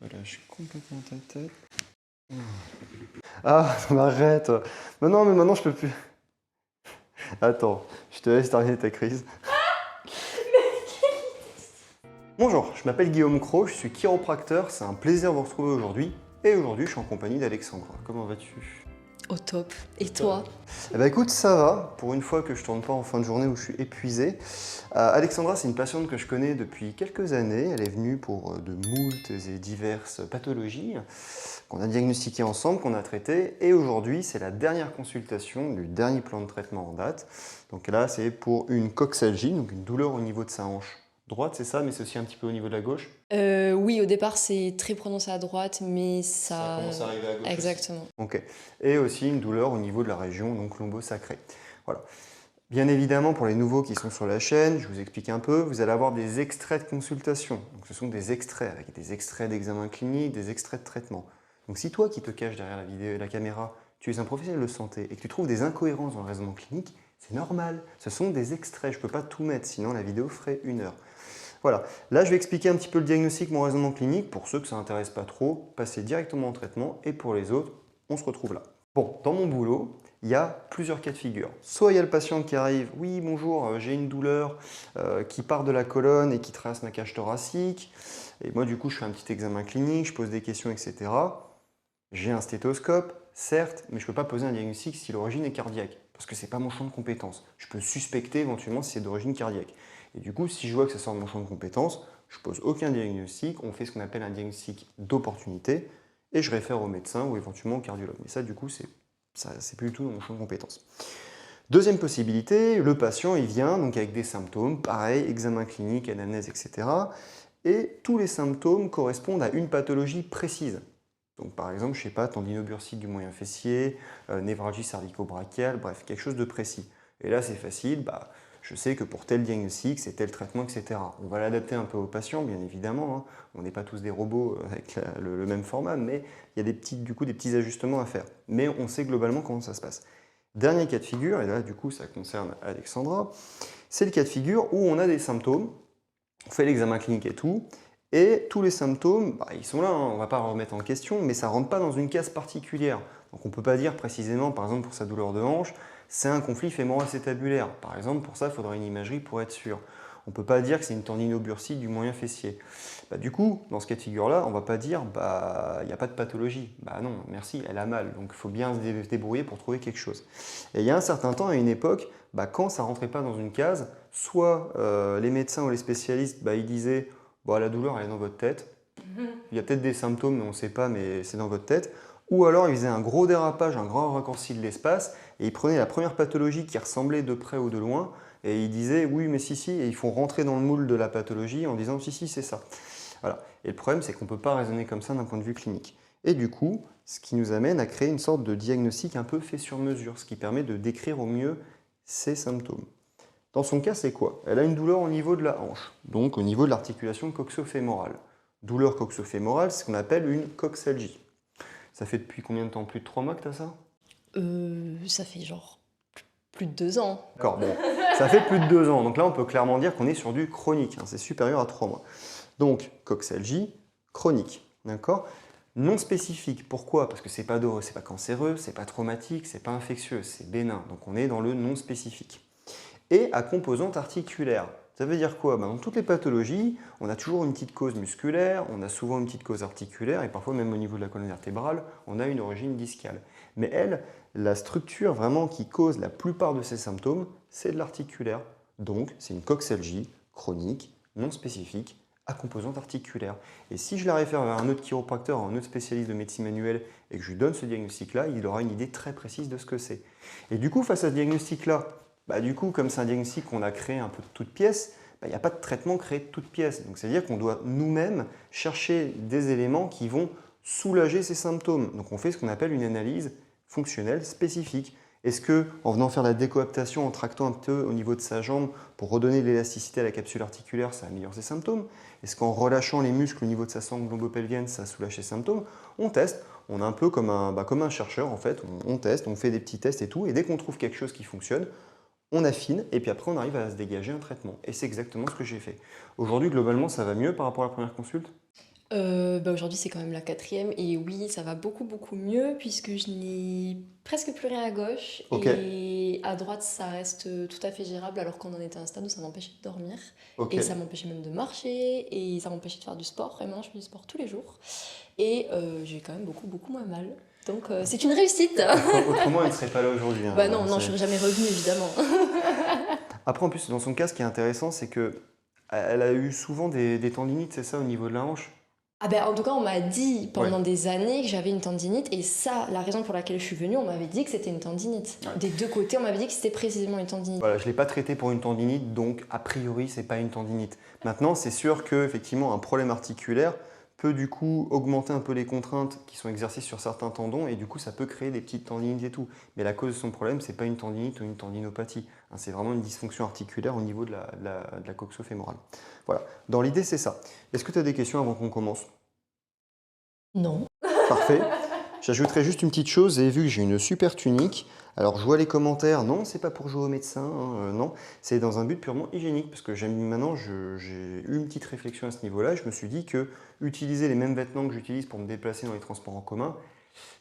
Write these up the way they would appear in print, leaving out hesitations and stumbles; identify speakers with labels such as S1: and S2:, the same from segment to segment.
S1: Relâche complètement ta tête. Ah, arrête. Mais non, mais maintenant je peux plus. Attends, je te laisse terminer ta crise. Bonjour, je m'appelle Guillaume Cros, je suis chiropracteur, c'est un plaisir de vous retrouver aujourd'hui. Et aujourd'hui, je suis en compagnie d'Alexandra. Comment vas-tu?
S2: Au top. Et toi?
S1: Eh ben écoute, ça va, pour une fois que je tourne pas en fin de journée où je suis épuisé. Alexandra, c'est une patiente que je connais depuis quelques années. Elle est venue pour de moultes et diverses pathologies qu'on a diagnostiquées ensemble, qu'on a traitées. Et aujourd'hui, c'est la dernière consultation du dernier plan de traitement en date. Donc là, c'est pour une coxalgie, donc une douleur au niveau de sa hanche droite, c'est ça, mais c'est aussi un petit peu au niveau de la gauche.
S2: Oui, au départ, c'est très prononcé à droite, mais
S1: Ça commence à arriver à gauche aussi.
S2: Exactement.
S1: Ok. Et aussi une douleur au niveau de la région donc lombo-sacrée. Voilà. Bien évidemment, pour les nouveaux qui sont sur la chaîne, je vous explique un peu, vous allez avoir des extraits de consultation. Donc, ce sont des extraits avec des extraits d'examen clinique, des extraits de traitement. Donc si toi qui te caches derrière la vidéo et la caméra, tu es un professionnel de santé et que tu trouves des incohérences dans le raisonnement clinique, c'est normal. Ce sont des extraits, je ne peux pas tout mettre, sinon la vidéo ferait 1 heure. Voilà, là je vais expliquer un petit peu le diagnostic, mon raisonnement clinique. Pour ceux que ça n'intéresse pas trop, passez directement au traitement et pour les autres, on se retrouve là. Bon, dans mon boulot, il y a plusieurs cas de figure. Soit il y a le patient qui arrive, oui bonjour, j'ai une douleur qui part de la colonne et qui traverse ma cage thoracique. Et moi du coup je fais un petit examen clinique, je pose des questions, etc. J'ai un stéthoscope, certes, mais je ne peux pas poser un diagnostic si l'origine est cardiaque, parce que ce n'est pas mon champ de compétence. Je peux suspecter éventuellement si c'est d'origine cardiaque. Et du coup, si je vois que ça sort de mon champ de compétence, je ne pose aucun diagnostic, on fait ce qu'on appelle un diagnostic d'opportunité, et je réfère au médecin ou éventuellement au cardiologue. Mais ça, du coup, c'est plus du tout dans mon champ de compétence. Deuxième possibilité, le patient il vient donc avec des symptômes, pareil, examen clinique, anamnèse, etc. Et tous les symptômes correspondent à une pathologie précise. Donc par exemple, je sais pas, tendinobursite du moyen fessier, névralgie cervico-brachiale, bref, quelque chose de précis. Et là, c'est facile, bah, je sais que pour tel diagnostic, c'est tel traitement, etc. On va l'adapter un peu aux patients, bien évidemment. Hein. On n'est pas tous des robots avec le même format, mais il y a des petits ajustements à faire. Mais on sait globalement comment ça se passe. Dernier cas de figure, et là, du coup, ça concerne Alexandra, c'est le cas de figure où on a des symptômes, on fait l'examen clinique et tout, et tous les symptômes, bah, ils sont là, hein, on ne va pas remettre en question, mais ça ne rentre pas dans une case particulière. Donc on ne peut pas dire précisément, par exemple pour sa douleur de hanche, c'est un conflit fémoro-acétabulaire. Par exemple, pour ça, il faudra une imagerie pour être sûr. On ne peut pas dire que c'est une tendinobursite du moyen fessier. Bah, du coup, dans ce cas de figure-là, on ne va pas dire bah il n'y a pas de pathologie. Bah non, merci, elle a mal. Donc il faut bien se débrouiller pour trouver quelque chose. Et il y a un certain temps, à une époque, bah, quand ça ne rentrait pas dans une case, soit les médecins ou les spécialistes, bah, ils disaient bon, la douleur, elle est dans votre tête. Il y a peut-être des symptômes, mais on ne sait pas, mais c'est dans votre tête. Ou alors, ils faisaient un gros dérapage, un grand raccourci de l'espace, et ils prenaient la première pathologie qui ressemblait de près ou de loin, et ils disaient oui, mais si, et ils font rentrer dans le moule de la pathologie en disant si, c'est ça. Voilà. Et le problème, c'est qu'on ne peut pas raisonner comme ça d'un point de vue clinique. Et du coup, ce qui nous amène à créer une sorte de diagnostic un peu fait sur mesure, ce qui permet de décrire au mieux ces symptômes. Dans son cas, c'est quoi? Elle a une douleur au niveau de la hanche, donc au niveau de l'articulation coxo-fémorale. Douleur coxo-fémorale, c'est ce qu'on appelle une coxalgie. Ça fait depuis combien de temps? Plus de 3 mois que tu as ça?
S2: Ça fait genre plus de 2 ans.
S1: D'accord, bon, ça fait plus de 2 ans. Donc là, on peut clairement dire qu'on est sur du chronique. Hein, c'est supérieur à 3 mois. Donc, coxalgie chronique. D'accord? Non spécifique. Pourquoi? Parce que c'est pas cancéreux, c'est pas traumatique, c'est pas infectieux, c'est bénin. Donc on est dans le non spécifique. Et à composante articulaire. Ça veut dire quoi? Dans toutes les pathologies, on a toujours une petite cause musculaire, on a souvent une petite cause articulaire, et parfois même au niveau de la colonne vertébrale, on a une origine discale. Mais elle, la structure vraiment qui cause la plupart de ces symptômes, c'est de l'articulaire. Donc, c'est une coxalgie chronique, non spécifique, à composante articulaire. Et si je la réfère vers un autre chiropracteur, un autre spécialiste de médecine manuelle, et que je lui donne ce diagnostic-là, il aura une idée très précise de ce que c'est. Et du coup, face à ce diagnostic-là, du coup, comme c'est un diagnostic qu'on a créé un peu de toute pièce, il n'y a pas de traitement créé de toute pièce. Donc, c'est-à-dire qu'on doit nous-mêmes chercher des éléments qui vont soulager ces symptômes. Donc, on fait ce qu'on appelle une analyse fonctionnelle spécifique. Est-ce qu'en venant faire la décoaptation, en tractant un peu au niveau de sa jambe pour redonner de l'élasticité à la capsule articulaire, ça améliore ses symptômes? Est-ce qu'en relâchant les muscles au niveau de sa sangle lombo-pelvienne, ça soulage ses symptômes? On teste. On est un peu comme un chercheur en fait. On teste, on fait des petits tests et tout. Et dès qu'on trouve quelque chose qui fonctionne, on affine et puis après on arrive à se dégager un traitement. Et c'est exactement ce que j'ai fait. Aujourd'hui, globalement, ça va mieux par rapport à la première consulte?
S2: Aujourd'hui, c'est quand même la quatrième et oui, ça va beaucoup, beaucoup mieux puisque je n'ai presque plus rien à gauche
S1: Ok,
S2: et à droite, ça reste tout à fait gérable alors qu'on en était à un stade où ça m'empêchait de dormir
S1: ok.
S2: et ça m'empêchait même de marcher et ça m'empêchait de faire du sport et maintenant je fais du sport tous les jours et j'ai quand même beaucoup, beaucoup moins mal. Donc c'est une réussite.
S1: Autrement, elle ne serait pas là aujourd'hui, hein.
S2: Bah non, non, je serais jamais revenue évidemment.
S1: Après, en plus, dans son cas, ce qui est intéressant, c'est que elle a eu souvent des tendinites, c'est ça, au niveau de la hanche?
S2: Ah ben, en tout cas, on m'a dit
S1: Ouais.
S2: pendant des années que j'avais une tendinite et ça, la raison pour laquelle je suis venue, on m'avait dit que c'était une tendinite.
S1: Ouais.
S2: Des deux côtés, on m'avait dit que c'était précisément une tendinite.
S1: Voilà, je ne l'ai pas traité pour une tendinite, donc a priori, c'est pas une tendinite. Maintenant, c'est sûr que effectivement, un problème articulaire peut du coup augmenter un peu les contraintes qui sont exercées sur certains tendons et du coup, ça peut créer des petites tendinites et tout. Mais la cause de son problème, c'est pas une tendinite ou une tendinopathie, hein, c'est vraiment une dysfonction articulaire au niveau de la coxo-fémorale. Voilà, dans l'idée, c'est ça. Est-ce que tu as des questions avant qu'on commence?
S2: Non.
S1: Parfait. J'ajouterai juste une petite chose, et vu que j'ai une super tunique, alors je vois les commentaires, non, c'est pas pour jouer au médecin, hein, non, c'est dans un but purement hygiénique, parce que maintenant j'ai eu une petite réflexion à ce niveau-là, et je me suis dit que utiliser les mêmes vêtements que j'utilise pour me déplacer dans les transports en commun,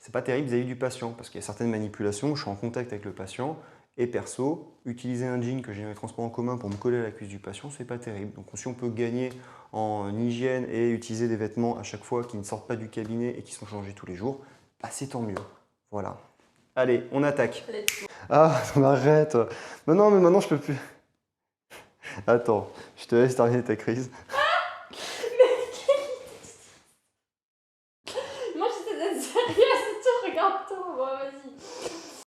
S1: c'est pas terrible vis-à-vis du patient, parce qu'il y a certaines manipulations où je suis en contact avec le patient, et perso, utiliser un jean que j'ai dans les transports en commun pour me coller à la cuisse du patient, c'est pas terrible. Donc si on peut gagner en hygiène et utiliser des vêtements à chaque fois qui ne sortent pas du cabinet et qui sont changés tous les jours, bah c'est tant mieux. Voilà. Allez, on attaque. Ah, arrête. Non, non, mais maintenant je peux plus. Attends, je te laisse terminer ta crise.
S2: Moi, j'étais d'être sérieuse, tu regardes tout. Bon, vas-y.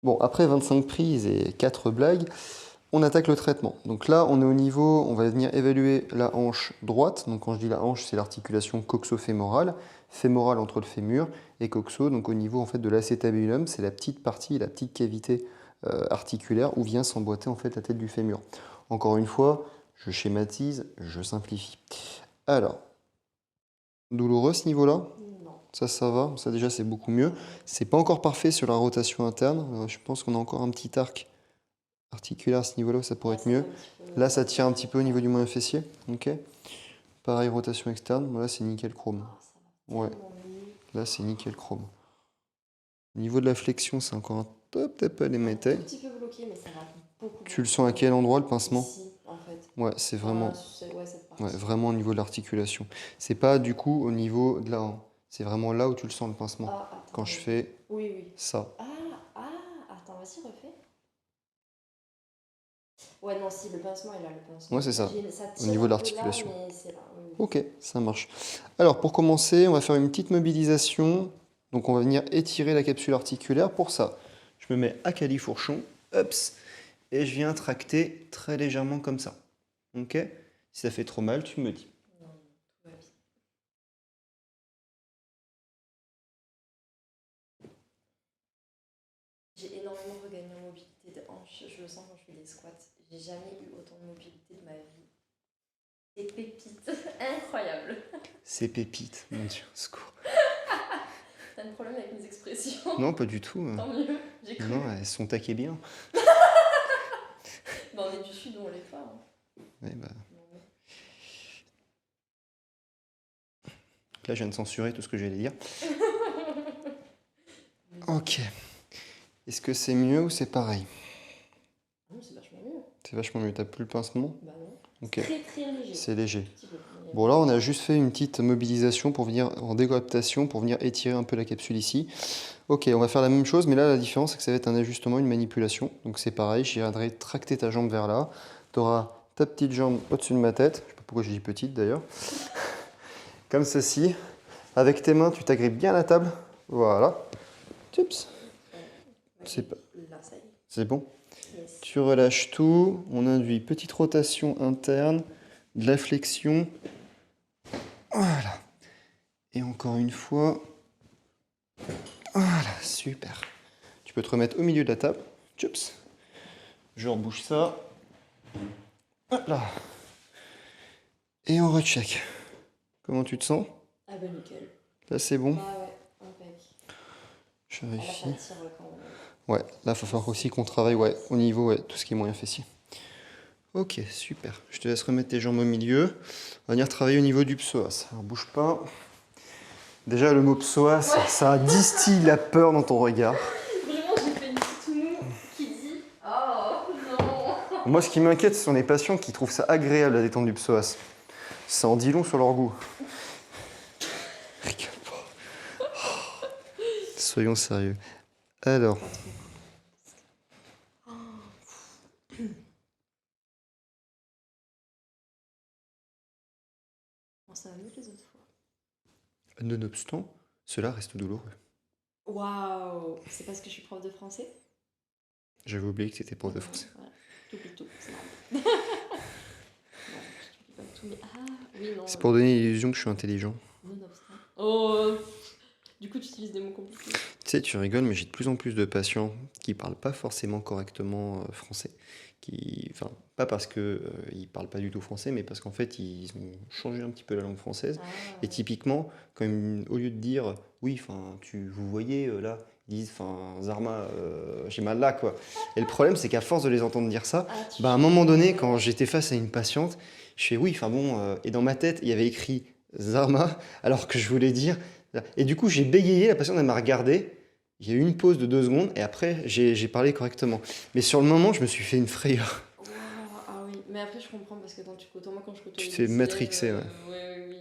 S1: Bon, après 25 prises et 4 blagues, on attaque le traitement. Donc là, on est au niveau, on va venir évaluer la hanche droite. Donc quand je dis la hanche, c'est l'articulation coxo-fémorale, fémorale entre le fémur et coxo, donc au niveau en fait de l'acétabulum, c'est la petite partie, la petite cavité articulaire où vient s'emboîter en fait la tête du fémur. Encore une fois, je schématise, je simplifie. Alors, douloureux ce niveau-là?
S2: Non.
S1: Ça va. Ça déjà, c'est beaucoup mieux. C'est pas encore parfait sur la rotation interne. Je pense qu'on a encore un petit arc articulaire à ce niveau-là, ça pourrait être mieux. Là, ça tire un petit peu au niveau du moyen fessier. Ok. Pareil, rotation externe. Là, c'est nickel chrome. Ouais. Là, c'est nickel chrome. Au niveau de la flexion, c'est encore un peut-être pas les
S2: Un
S1: métailles.
S2: petit peu bloqué, mais ça va beaucoup.
S1: Tu le sens à quel endroit le pincement?
S2: Ici, en fait.
S1: Ouais, c'est vraiment,
S2: Ouais, cette partie.
S1: ouais, vraiment au niveau de l'articulation. C'est pas du coup au niveau de la hanche. C'est vraiment là où tu le sens le pincement.
S2: Ah, attends,
S1: Quand je fais
S2: oui, oui.
S1: ça.
S2: Attends, vas-y, refais. Ouais, non, si, le pincement est là, le pincement.
S1: Ouais, c'est ça.
S2: Ça
S1: Au
S2: tire
S1: niveau de
S2: un peu là,
S1: l'articulation.
S2: mais c'est là. Oui, oui.
S1: Ok, ça marche. Alors pour commencer, on va faire une petite mobilisation. Donc on va venir étirer la capsule articulaire. Pour ça, je me mets à califourchon, ups, et je viens tracter très légèrement comme ça. Ok? Si ça fait trop mal, tu me dis.
S2: Non, tout va bien. J'ai énormément regagné en mobilité de hanche. Je le sens quand je fais des squats. J'ai jamais eu autant de mobilité de ma vie. C'est pépite. Incroyable.
S1: C'est pépite, mon Dieu, secours.
S2: T'as un problème avec mes expressions?
S1: Non, pas du tout.
S2: Tant mieux, j'ai cru.
S1: Non, elles sont taquées bien.
S2: Bah, on est du sud, on l'est pas. Hein.
S1: Ouais, bah,
S2: Non, mais-
S1: là, je viens de censurer tout ce que j'allais dire. Ok. Est-ce que c'est mieux ou c'est pareil?
S2: Non, c'est vachement mieux.
S1: C'est vachement mieux. T'as plus le pincement?
S2: Bah non.
S1: Ok.
S2: Très très léger.
S1: C'est léger.
S2: Un petit peu. Mais-
S1: Bon là, on a juste fait une petite mobilisation pour venir en décoaptation, pour venir étirer un peu la capsule ici. Ok, on va faire la même chose, mais là, la différence, c'est que ça va être un ajustement, une manipulation. Donc c'est pareil, je viendrai tracter ta jambe vers là. Tu auras ta petite jambe au-dessus de ma tête. Je sais pas pourquoi j'ai dit petite d'ailleurs. Comme ceci. Avec tes mains, tu t'agrippes bien à la table. Voilà. Tips. C'est pas-
S2: Là, ça y est.
S1: C'est bon.
S2: Yes.
S1: Tu relâches tout. On induit petite rotation interne, de la flexion. Voilà. Et encore une fois. Voilà, super. Tu peux te remettre au milieu de la table. Tchups. Je rebouche ça. Hop là. Et on recheck. Comment tu te sens?
S2: Ah bah nickel.
S1: Là, c'est bon.
S2: Ah ouais, impec.
S1: Je
S2: À la
S1: vérifie.
S2: fin, tire quand même.
S1: Ouais, là, il va falloir aussi qu'on travaille au niveau, tout ce qui est moyen fessier. Ok, super. Je te laisse remettre tes jambes au milieu. On va venir travailler au niveau du psoas. Alors, bouge pas. Déjà, le mot psoas, ça distille la peur dans ton regard.
S2: Vraiment, j'ai fait une petite moue qui dit oh non.
S1: Moi, ce qui m'inquiète, ce sont les patients qui trouvent ça agréable, la détente du psoas. Ça en dit long sur leur goût. Rigole pas. Soyons sérieux. Alors,
S2: Bon, ça va mieux que les autres fois.
S1: nonobstant, cela reste douloureux.
S2: Waouh. C'est parce que je suis prof de français?
S1: J'avais oublié que c'était prof de français.
S2: Voilà. T'oublies tout, c'est normal. Non, je t'oublie pas tout, mais ah oui, non.
S1: C'est pour donner l'illusion que je suis intelligent.
S2: Nonobstant. Oh. Du coup, tu utilises des mots compliqués.
S1: Tu sais, tu rigoles, mais j'ai de plus en plus de patients qui parlent pas forcément correctement français. Enfin, pas parce que ils parlent pas du tout français, mais parce qu'en fait, ils ont changé un petit peu la langue française.
S2: Ah.
S1: Et typiquement, au lieu de dire oui, enfin, vous voyez là, ils disent enfin, Zarma, j'ai mal là, quoi. Et le problème, c'est qu'à force de les entendre dire ça,
S2: Ah,
S1: à un moment donné, quand j'étais face à une patiente, je fais oui, enfin bon, et dans ma tête, il y avait écrit Zarma, alors que je voulais dire. Et du coup, j'ai bégayé, la patiente, elle m'a regardé. Il y a eu une pause de 2 secondes et après, j'ai parlé correctement. Mais sur le moment, je me suis fait une frayeur.
S2: Wow, ah oui, mais après je comprends parce que quand tu côtoies, moi quand je côtoie
S1: Tu
S2: les
S1: t'es
S2: élèves,
S1: matrixé, ouais.
S2: oui.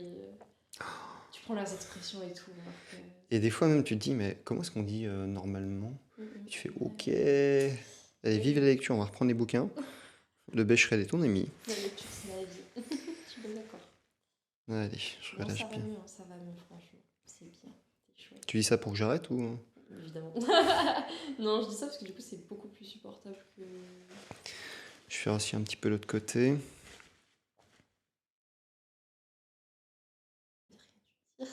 S2: Tu prends leurs expressions et tout. Alors que...
S1: Et des fois même, tu te dis, mais comment est-ce qu'on dit normalement? Tu fais, ok. Allez, vive la lecture, on va reprendre les bouquins. Le Becherel et ton ami.
S2: La lecture, c'est la vie. Je suis bien d'accord.
S1: Allez, je
S2: Non,
S1: relâche
S2: ça va
S1: bien.
S2: mieux, ça va mieux, franchement. C'est bien, c'est chouette.
S1: Tu dis ça pour que j'arrête ou?
S2: Évidemment. Non, je dis ça parce que du coup, c'est beaucoup plus supportable que.
S1: Je vais faire aussi un petit peu l'autre côté.
S2: Ça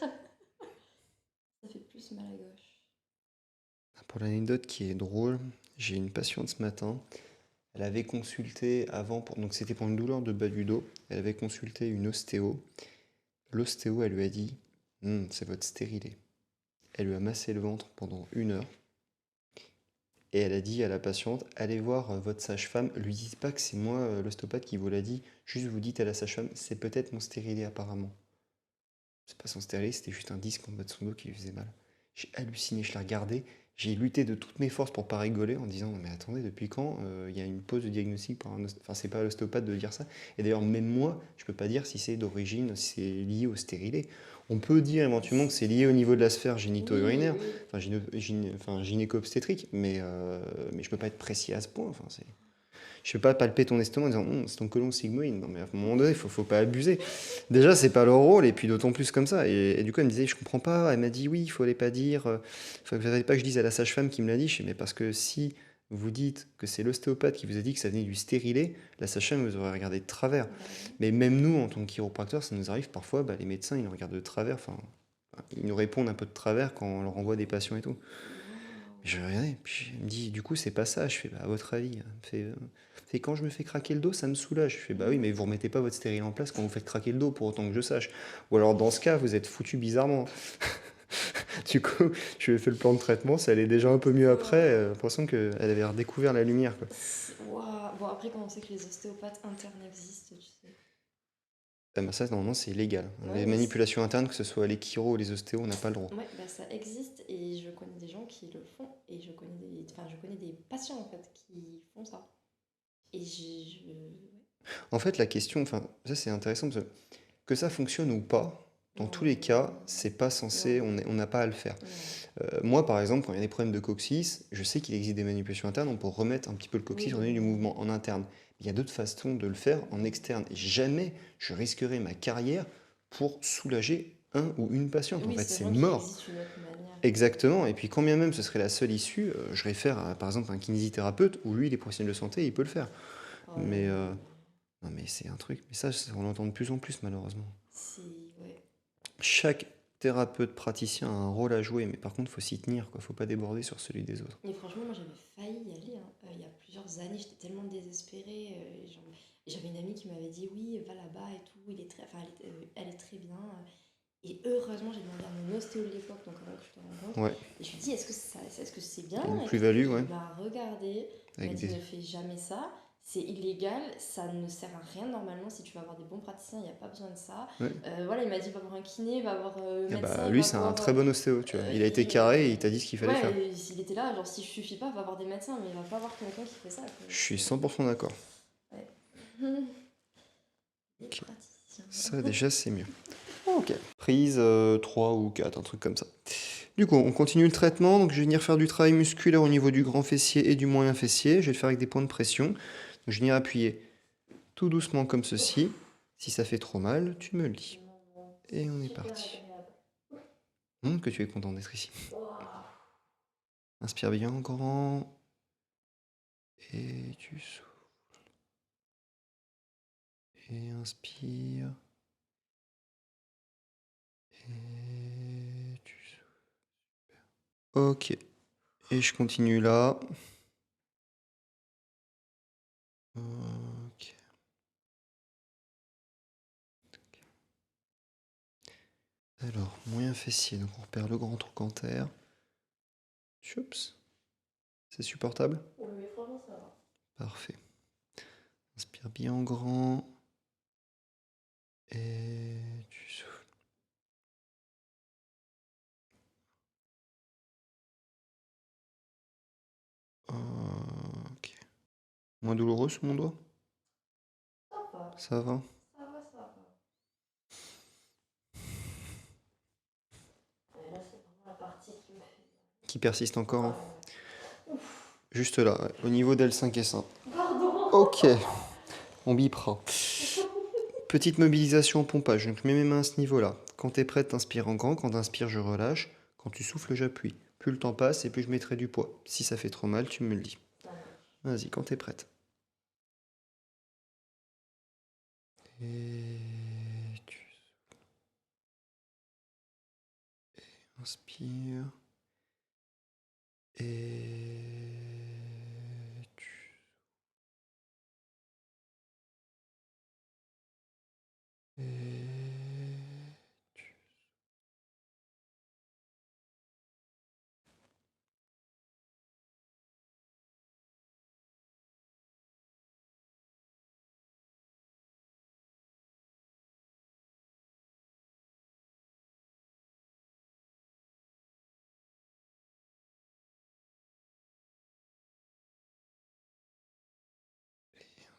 S2: fait plus mal à gauche.
S1: Pour l'anecdote qui est drôle, j'ai une patiente ce matin. Elle avait consulté avant, donc c'était pour une douleur de bas du dos. Elle avait consulté une ostéo. L'ostéo, elle lui a dit c'est votre stérilet. Elle lui a massé le ventre pendant 1 heure. Et elle a dit à la patiente allez voir votre sage-femme. Lui dites pas que c'est moi, l'ostéopathe, qui vous l'a dit. Juste vous dites à la sage-femme c'est peut-être mon stérilet apparemment. C'est pas son stérilet, c'était juste un disque en bas de son dos qui lui faisait mal. J'ai halluciné, je l'ai regardé. J'ai lutté de toutes mes forces pour pas rigoler en disant mais attendez, depuis quand il y a une pause de diagnostic par un enfin c'est pas à l'ostéopathe de dire ça. Et d'ailleurs même moi, je peux pas dire si c'est d'origine, si c'est lié au stérilet. On peut dire éventuellement que c'est lié au niveau de la sphère génito-urinaire, enfin gynéco-obstétrique, mais je peux pas être précis à ce point. Enfin, je peux pas palper ton estomac en disant c'est ton côlon sigmoïde. Non mais à un moment donné, faut pas abuser. Déjà, c'est pas leur rôle, et puis d'autant plus comme ça. Et du coup, elle me disait je comprends pas. Elle m'a dit oui, il fallait pas dire. Fallait pas que je dise à la sage-femme qui me l'a dit. Je dis mais parce que si vous dites que c'est l'ostéopathe qui vous a dit que ça venait du stérilet, la sage-femme vous aurait regardé de travers. Mais même nous, en tant que chiropracteur, ça nous arrive parfois, les médecins, ils nous regardent de travers. Enfin, ils nous répondent un peu de travers quand on leur envoie des patients et tout. Je regardais, puis elle me dit, du coup, c'est pas ça. Je fais, à votre avis, c'est quand je me fais craquer le dos, ça me soulage. Je fais, bah oui, mais vous remettez pas votre stérile en place quand vous faites craquer le dos, pour autant que je sache. Ou alors, dans ce cas, vous êtes foutu bizarrement. Du coup, je lui ai fait le plan de traitement, ça allait déjà un peu mieux après. J'ai l'impression qu'elle avait redécouvert la lumière, quoi.
S2: Wow. Bon, après, quand on sait que les ostéopathes internes existent, tu sais.
S1: Ça, normalement, c'est illégal.
S2: Ouais,
S1: Les manipulations internes, que ce soit les chiro ou les ostéos, on n'a pas le droit.
S2: Ouais, ça existe et je connais des gens qui le font et je connais des patients en fait qui font ça. Et
S1: En fait, la question, ça c'est intéressant, parce que ça fonctionne ou pas, dans tous les cas, c'est pas censé, on n'a pas à le faire. Moi, par exemple, quand il y a des problèmes de coccyx, je sais qu'il existe des manipulations internes, on peut remettre un petit peu le coccyx, donner du mouvement en interne. Il y a d'autres façons de le faire en externe. Et jamais je risquerai ma carrière pour soulager un ou une patiente. En fait, c'est mort. Exactement. Et puis, quand bien même ce serait la seule issue, je réfère à, par exemple, un kinésithérapeute où lui, il est professionnel de santé, il peut le faire. Mais non, mais c'est un truc. Mais ça, on l'entend de plus en plus, malheureusement.
S2: Ouais.
S1: Chaque thérapeute praticien a un rôle à jouer, mais par contre, il faut s'y tenir, quoi. Faut pas déborder sur celui des autres.
S2: Et franchement, moi, j'avais failli y aller. Il y a plusieurs années, j'étais tellement désespérée. J'avais une amie qui m'avait dit oui, va là-bas et tout. Elle est très bien. Et heureusement, j'ai demandé à mon ostéo de l'époque, donc avant que je te rencontre.
S1: Ouais.
S2: Et je lui ai dit, est-ce que c'est bien?
S1: Une plus-value, ouais.
S2: Il m'a regardé, il m'a dit, ne fais jamais ça. c'est illégal, ça ne sert à rien normalement. Si tu vas avoir des bons praticiens, il n'y a pas besoin de ça.
S1: Ouais.
S2: Voilà, il m'a dit va voir un kiné, va voir
S1: Et
S2: médecin,
S1: bah,
S2: il
S1: lui,
S2: va
S1: c'est un
S2: voir.
S1: très bon ostéo, tu vois. Il a été carré et il t'a dit ce qu'il fallait faire.
S2: Ouais, s'il était là, genre si je suffis pas, va voir des médecins, mais il va pas voir quelqu'un qui fait ça. Quoi.
S1: Je suis 100% d'accord.
S2: Ouais. Les
S1: Ok.
S2: praticiens.
S1: Ça, déjà, c'est mieux. Ok. Prise 3 ou 4, un truc comme ça. Du coup, on continue le traitement. Donc, je vais venir faire du travail musculaire au niveau du grand fessier et du moyen fessier. Je vais le faire avec des points de pression. Donc, je vais venir appuyer tout doucement comme ceci. Si ça fait trop mal, tu me le dis. Et on est parti. Montre que tu es content d'être ici. Inspire bien grand. Et tu souffles. Et inspire. Et tu souffles. Ok. Et je continue là. Ok. Alors, moyen fessier. Donc on repère le grand trochanter. Choups. C'est supportable?
S2: Oui, mais franchement, ça va.
S1: Parfait. Inspire bien en grand. Et tu souffles. Ok. Moins douloureux sur mon doigt?
S2: Ça va.
S1: Ça va?
S2: Ça va, ça va. Et là, c'est vraiment la partie qui me fait.
S1: Qui persiste encore, hein.
S2: Ouf.
S1: Juste là, ouais, au niveau d'L5S1.
S2: Pardon.
S1: Ok, on bipera. Petite mobilisation au pompage. Donc je mets mes mains à ce niveau-là. Quand tu es prête, t'inspires en grand. Quand t'inspires, je relâche. Quand tu souffles, j'appuie. Plus le temps passe et plus je mettrai du poids. Si ça fait trop mal, tu me le dis. Vas-y, quand tu es prête. Et tu inspires. Et tu... Et tu...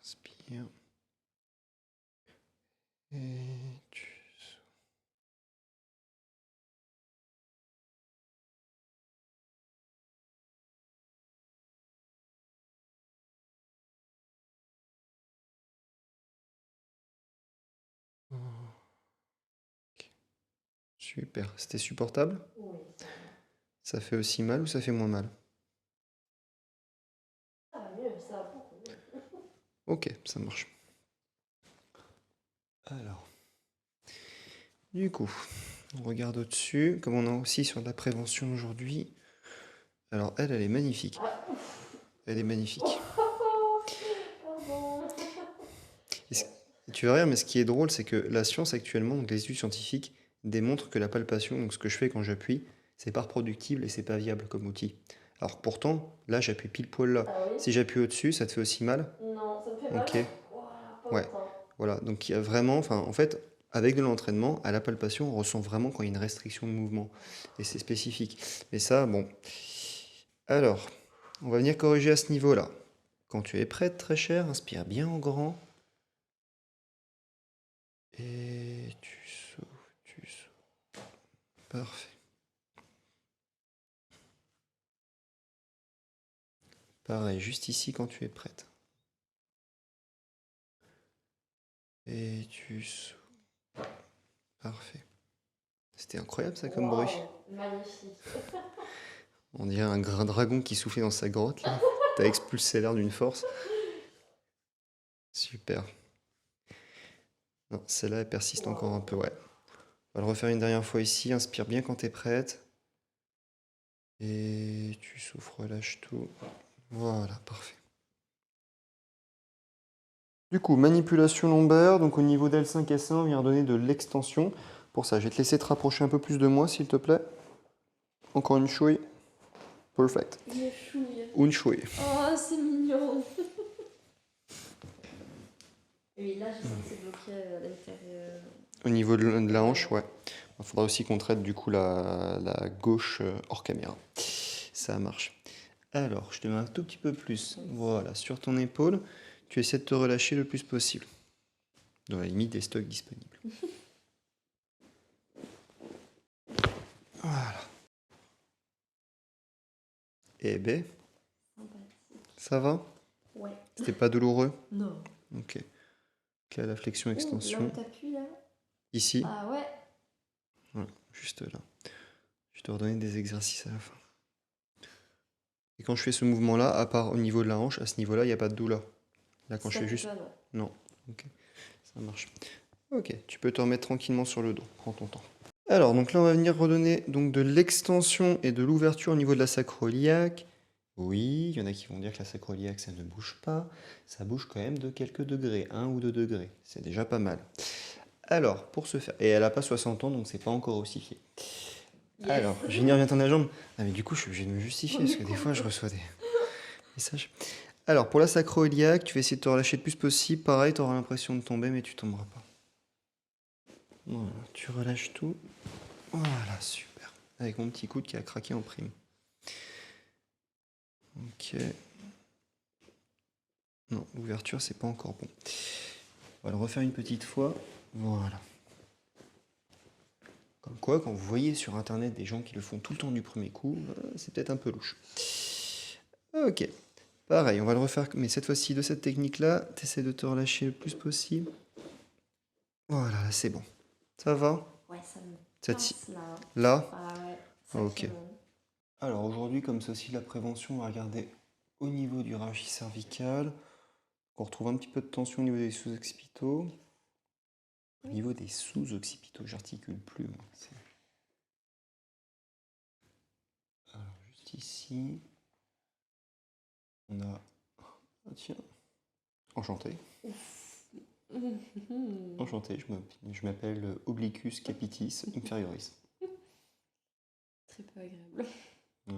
S1: Inspire. Et tu... Ok. Super. C'était supportable?
S2: Oui, ça va.
S1: Ça fait aussi mal ou ça fait moins mal?
S2: Ça va mieux, ça va beaucoup mieux.
S1: Ok, ça marche. Alors, du coup, on regarde au-dessus, comme on est aussi sur de la prévention aujourd'hui. Alors, elle est magnifique. Elle est magnifique.
S2: Pardon.
S1: Et tu vas rire, mais ce qui est drôle, c'est que la science actuellement, donc les études scientifiques, démontrent que la palpation, donc ce que je fais quand j'appuie, c'est pas reproductible et c'est pas viable comme outil. Alors que pourtant, là, j'appuie pile poil là.
S2: Ah oui?
S1: Si j'appuie au-dessus, ça te fait aussi mal?
S2: Non, ça me fait mal.
S1: Ok.
S2: Ouah, pas
S1: Ouais.
S2: autant.
S1: Voilà, donc il y a vraiment, enfin, en fait, avec de l'entraînement, à la palpation, on ressent vraiment quand il y a une restriction de mouvement. Et c'est spécifique. Mais ça, bon. Alors, on va venir corriger à ce niveau-là. Quand tu es prête, très cher, inspire bien en grand. Et tu souffles, tu souffles. Parfait. Pareil, juste ici quand tu es prête. Et tu souffles. Parfait. C'était incroyable ça comme bruit.
S2: Wow, magnifique.
S1: On dirait un grain dragon qui soufflait dans sa grotte là. T'as expulsé l'air d'une force. Super. Non, celle-là elle persiste encore un peu, ouais. On va le refaire une dernière fois ici. Inspire bien quand t'es prête. Et tu souffles, relâche tout. Voilà, parfait. Du coup, manipulation lombaire. Donc au niveau d'L5S1, on vient donner de l'extension. Pour ça, je vais te laisser te rapprocher un peu plus de moi, s'il te plaît. Encore une chouille. Perfect.
S2: Une chouille.
S1: Une chouille.
S2: Oh, c'est mignon. Et là, je sens que c'est bloqué à l'intérieur.
S1: Au niveau de la hanche,
S2: Ouais.
S1: ouais. Il faudra aussi qu'on traite du coup la gauche hors caméra. Ça marche. Alors, je te mets un tout petit peu plus. Voilà, sur ton épaule. Tu essaies de te relâcher le plus possible. Dans la limite des stocks disponibles. Voilà. Eh ben,
S2: Sympathique.
S1: ça va?
S2: Ouais.
S1: C'était pas douloureux?
S2: Non.
S1: Ok. Donc là, la
S2: Là où
S1: flexion-extension.
S2: t'appuies, là.
S1: Ici.
S2: Ah ouais.
S1: Voilà, juste là. Je te redonner des exercices à la fin. Et quand je fais ce mouvement-là, à part au niveau de la hanche, à ce niveau-là, il n'y a pas de douleur. Là, quand je
S2: Ça
S1: fais
S2: fait
S1: juste...
S2: pas, non.
S1: Non. Ok, ça marche. Ok, tu peux te remettre tranquillement sur le dos. Prends ton temps. Alors, donc là, on va venir redonner donc, de l'extension et de l'ouverture au niveau de la sacro-iliaque. Oui, il y en a qui vont dire que la sacro-iliaque, ça ne bouge pas. Ça bouge quand même de quelques degrés, 1 ou 2 degrés. C'est déjà pas mal. Alors, pour ce faire... Et elle n'a pas 60 ans, donc c'est pas encore ossifié.
S2: Yes.
S1: Alors, Génière vient ton jambe. Ah mais du coup, je suis obligé de me justifier, parce que des fois, je reçois des messages. Alors, pour la sacro-iliaque, tu vas essayer de te relâcher le plus possible. Pareil, tu auras l'impression de tomber, mais tu tomberas pas. Voilà, tu relâches tout. Voilà, super. Avec mon petit coude qui a craqué en prime. Ok. Non, l'ouverture, c'est pas encore bon. On va le refaire une petite fois. Voilà. Comme quoi, quand vous voyez sur internet des gens qui le font tout le temps du premier coup, c'est peut-être un peu louche. Ok. Pareil, on va le refaire, mais cette fois-ci de cette technique-là, tu essaies de te relâcher le plus possible. Voilà, là, c'est bon. Ça va?
S2: Ouais, ça me
S1: Ça
S2: pince là.
S1: Là?
S2: Ah ouais,
S1: Ok.
S2: sacrément.
S1: Alors aujourd'hui, comme ceci, la prévention, on va regarder au niveau du rachis cervical. On retrouve un petit peu de tension au niveau des sous-occipitaux. Au niveau des sous-occipitaux, j'articule plus. Moi. Alors juste ici, on a... Ah, tiens, enchanté. Enchanté, je m'appelle Obliquus capitis inferioris.
S2: Très peu agréable.
S1: Ouais.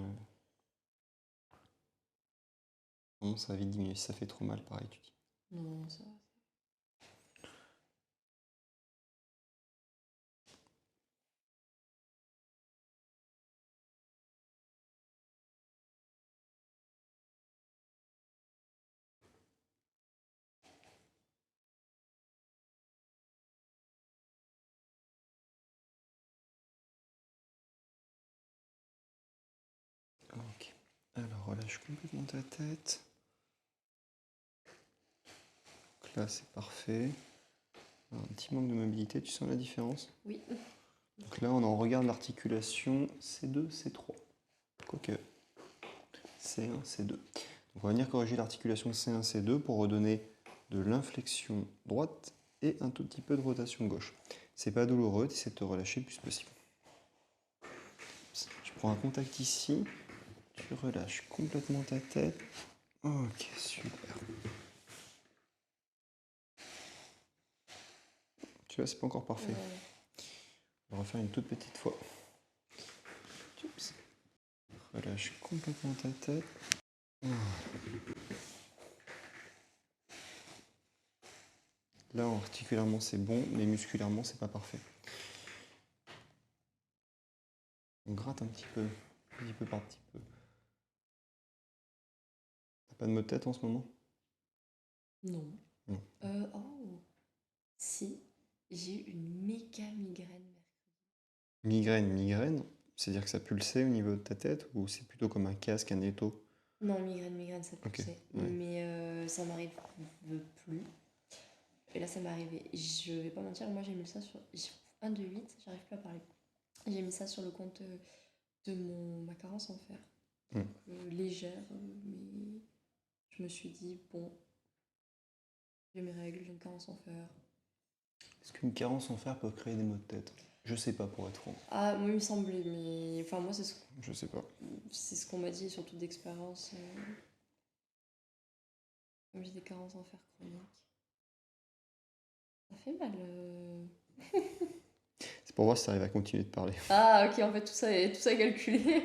S1: Bon, ça va vite diminuer si ça fait trop mal, pareil, tu dis.
S2: Non, ça va.
S1: Ok. Alors relâche complètement ta tête. Donc là, c'est parfait. Un petit manque de mobilité, tu sens la différence?
S2: Oui.
S1: Donc là, on en regarde l'articulation C2, C3. Quoique C1, C2. Donc on va venir corriger l'articulation C1, C2 pour redonner de l'inflexion droite et un tout petit peu de rotation gauche. C'est pas douloureux, tu essaies de te relâcher le plus possible. Tu prends un contact ici, tu relâches complètement ta tête. Ok, super. Tu vois, c'est pas encore parfait. On va refaire une toute petite fois. Oups. Relâche complètement ta tête. Là, articulairement, c'est bon, mais musculairement, c'est pas parfait. On gratte un petit peu par petit peu. T'as pas de maux de tête en ce moment?
S2: Non.
S1: Non.
S2: Oh. Si, j'ai eu une méga migraine mercredi.
S1: Migraine, c'est-à-dire que ça pulsait au niveau de ta tête ou c'est plutôt comme un casque, un étau?
S2: Non, migraine, ça
S1: Ok,
S2: poussait.
S1: ouais.
S2: Mais ça m'arrive plus. Et là, ça m'est arrivé. Je vais pas mentir, moi j'ai mis ça sur 1 de 8, j'arrive plus à parler. J'ai mis ça sur le compte de ma carence en fer. Donc légère, mais je me suis dit, bon, j'ai mes règles, j'ai une carence en fer.
S1: Est-ce qu'une carence en fer peut créer des maux de tête? Je sais pas pour être franc.
S2: Ah, moi il me semblait, mais enfin, moi
S1: Je sais pas.
S2: c'est ce qu'on m'a dit, surtout d'expérience. Comme j'ai des carences en fer chroniques. Ça fait mal.
S1: C'est pour voir si tu arrives à continuer de parler.
S2: Ah, ok, en fait, tout ça est calculé.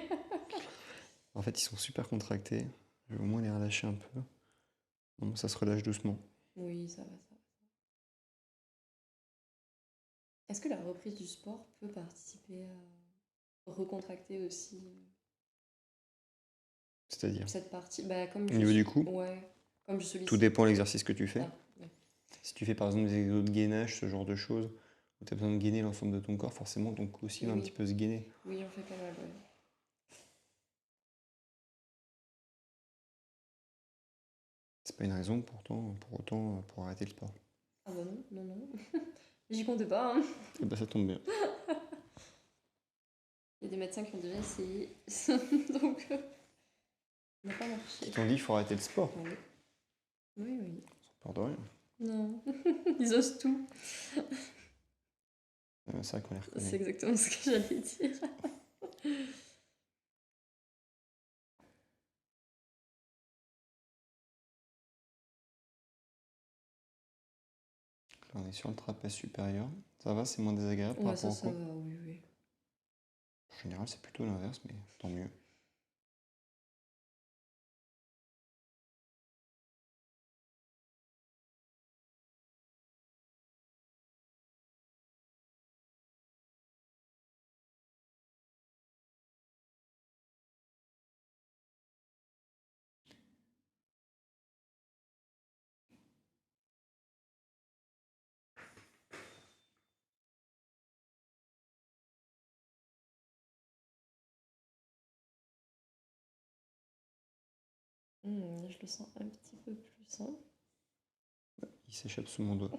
S1: En fait, ils sont super contractés. Je vais au moins les relâcher un peu. Bon, ça se relâche doucement.
S2: Oui, ça va, ça va. Est-ce que la reprise du sport peut participer à recontracter aussi
S1: C'est-à-dire,
S2: cette partie? Bah, comme
S1: au
S2: je
S1: niveau du
S2: suis...
S1: cou,
S2: Ouais, comme je
S1: tout
S2: sollicite...
S1: dépend de l'exercice que tu fais.
S2: Ah, ouais.
S1: Si tu fais par exemple des exos de gainage, ce genre de choses, où tu as besoin de gainer l'ensemble de ton corps, forcément ton cou aussi
S2: Et
S1: va un petit
S2: oui,
S1: peu se gainer.
S2: oui, j'en fais pas mal, ouais.
S1: C'est pas une raison pourtant, pour autant, pour arrêter le sport.
S2: Ah bah non, non, non. J'y comptais pas, hein.
S1: Et bah ça tombe bien.
S2: Il y a des médecins qui ont déjà essayé, donc ça n'a pas marché.
S1: Ils t'ont dit qu'il faut arrêter le sport.
S2: Oui, oui, oui.
S1: Sans peur de rien.
S2: Non, ils osent tout.
S1: C'est vrai qu'on les
S2: C'est
S1: reconnaît.
S2: exactement ce que j'allais dire.
S1: Là, on est sur le trapèze supérieur. Ça va, c'est moins désagréable par
S2: Ouais,
S1: rapport au
S2: ça
S1: cou.
S2: va, oui, oui.
S1: En général, c'est plutôt l'inverse, mais tant mieux.
S2: Je le sens un petit peu plus, hein.
S1: Il s'échappe sous mon doigt.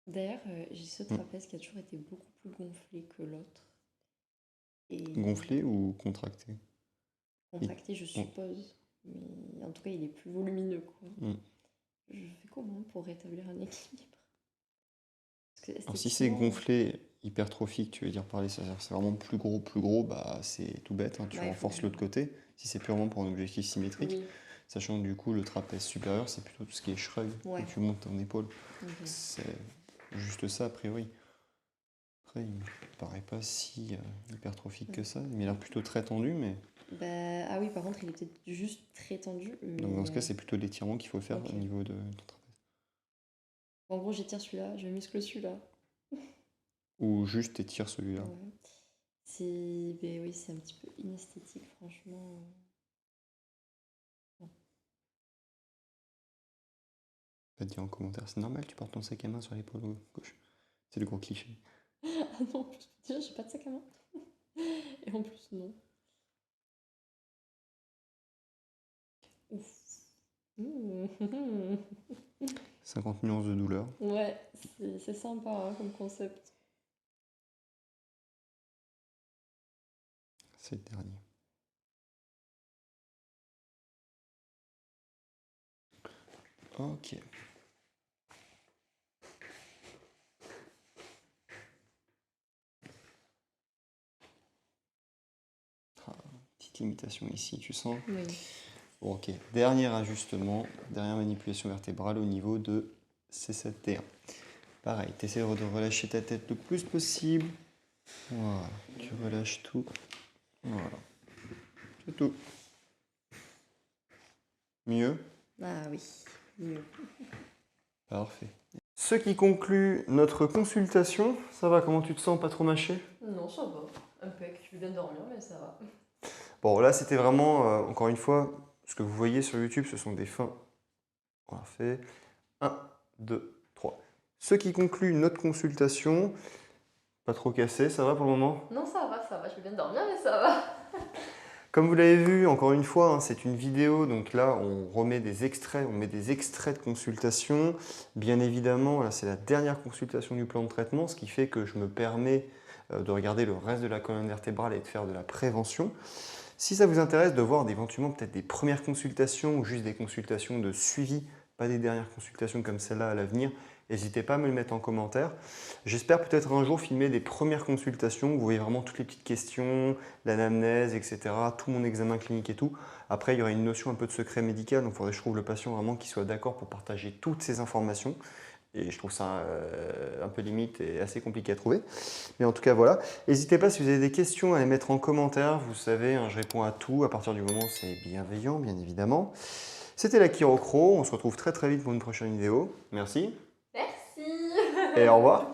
S2: D'ailleurs, j'ai ce trapèze qui a toujours été beaucoup plus gonflé que l'autre. Et
S1: Gonflé ou contracté?
S2: contracté, je suppose. Mais en tout cas, il est plus volumineux, quoi.
S1: Mm.
S2: Je fais comment pour rétablir un équilibre? Parce que
S1: Alors si c'est
S2: esthétiquement...
S1: gonflé, hypertrophique, tu veux dire par là, c'est vraiment plus gros, bah c'est tout bête, hein, tu
S2: Bah, il faut
S1: renforces
S2: que-
S1: l'autre côté, si c'est purement pour un objectif symétrique,
S2: Oui,
S1: sachant que du coup le trapèze supérieur, c'est plutôt tout ce qui est shrug,
S2: ouais.
S1: où tu montes ton épaule.
S2: Ok.
S1: C'est juste ça, a priori. Après, il me paraît pas si hypertrophique que ça, il a l'air plutôt très tendu, mais...
S2: Bah, ah oui, par contre, il est peut-être juste très tendu.
S1: Donc dans ce cas,
S2: Mais
S1: c'est plutôt l'étirement qu'il faut faire
S2: ok.
S1: au niveau de ton trapèze.
S2: En gros, j'étire celui-là, je muscle celui-là.
S1: Ou juste étire celui-là.
S2: Ouais. C'est... Ben oui, c'est un petit peu inesthétique, franchement.
S1: Va te dire en commentaire, c'est normal, tu portes ton sac à main sur l'épaule gauche. C'est le gros cliché.
S2: Ah non, déjà, j'ai pas de sac à main. Et en plus, non. Ouf. Mmh.
S1: 50 nuances de douleur.
S2: Ouais, c'est sympa hein, comme concept.
S1: C'est le dernier. Ok. Ah, petite limitation ici, tu sens?
S2: Oui.
S1: Bon, ok. Dernier ajustement, dernière manipulation vertébrale au niveau de C7T1. Pareil, tu essaies de relâcher ta tête le plus possible. Voilà, tu relâches tout. Voilà. C'est tout. Mieux?
S2: Ah oui, mieux.
S1: Parfait. Ce qui conclut notre consultation. Ça va, comment tu te sens? Pas trop mâché?
S2: Non, ça va. Impec. Je viens de dormir, mais ça va.
S1: Bon, là, c'était vraiment, encore une fois, ce que vous voyez sur YouTube, ce sont des fins. On a fait 1, 2, 3. Ce qui conclut notre consultation. Pas trop cassé, ça va pour le moment?
S2: Non, ça va, ça va. Je viens de dormir, mais ça va.
S1: Comme vous l'avez vu, encore une fois, hein, c'est une vidéo, donc là on remet des extraits, on met des extraits de consultation. Bien évidemment, là c'est la dernière consultation du plan de traitement, ce qui fait que je me permets de regarder le reste de la colonne vertébrale et de faire de la prévention. Si ça vous intéresse de voir éventuellement peut-être des premières consultations ou juste des consultations de suivi, pas des dernières consultations comme celle-là à l'avenir, n'hésitez pas à me le mettre en commentaire. J'espère peut-être un jour filmer des premières consultations où vous voyez vraiment toutes les petites questions, l'anamnèse, etc., tout mon examen clinique et tout. Après, il y aura une notion un peu de secret médical, donc il faudrait que je trouve le patient vraiment qui soit d'accord pour partager toutes ces informations. Et je trouve ça un peu limite et assez compliqué à trouver. Mais en tout cas, voilà. N'hésitez pas si vous avez des questions à les mettre en commentaire. Vous savez, hein, je réponds à tout à partir du moment où c'est bienveillant, bien évidemment. C'était la Chirocro. On se retrouve très très vite pour une prochaine vidéo. Merci.
S2: Merci.
S1: et au revoir.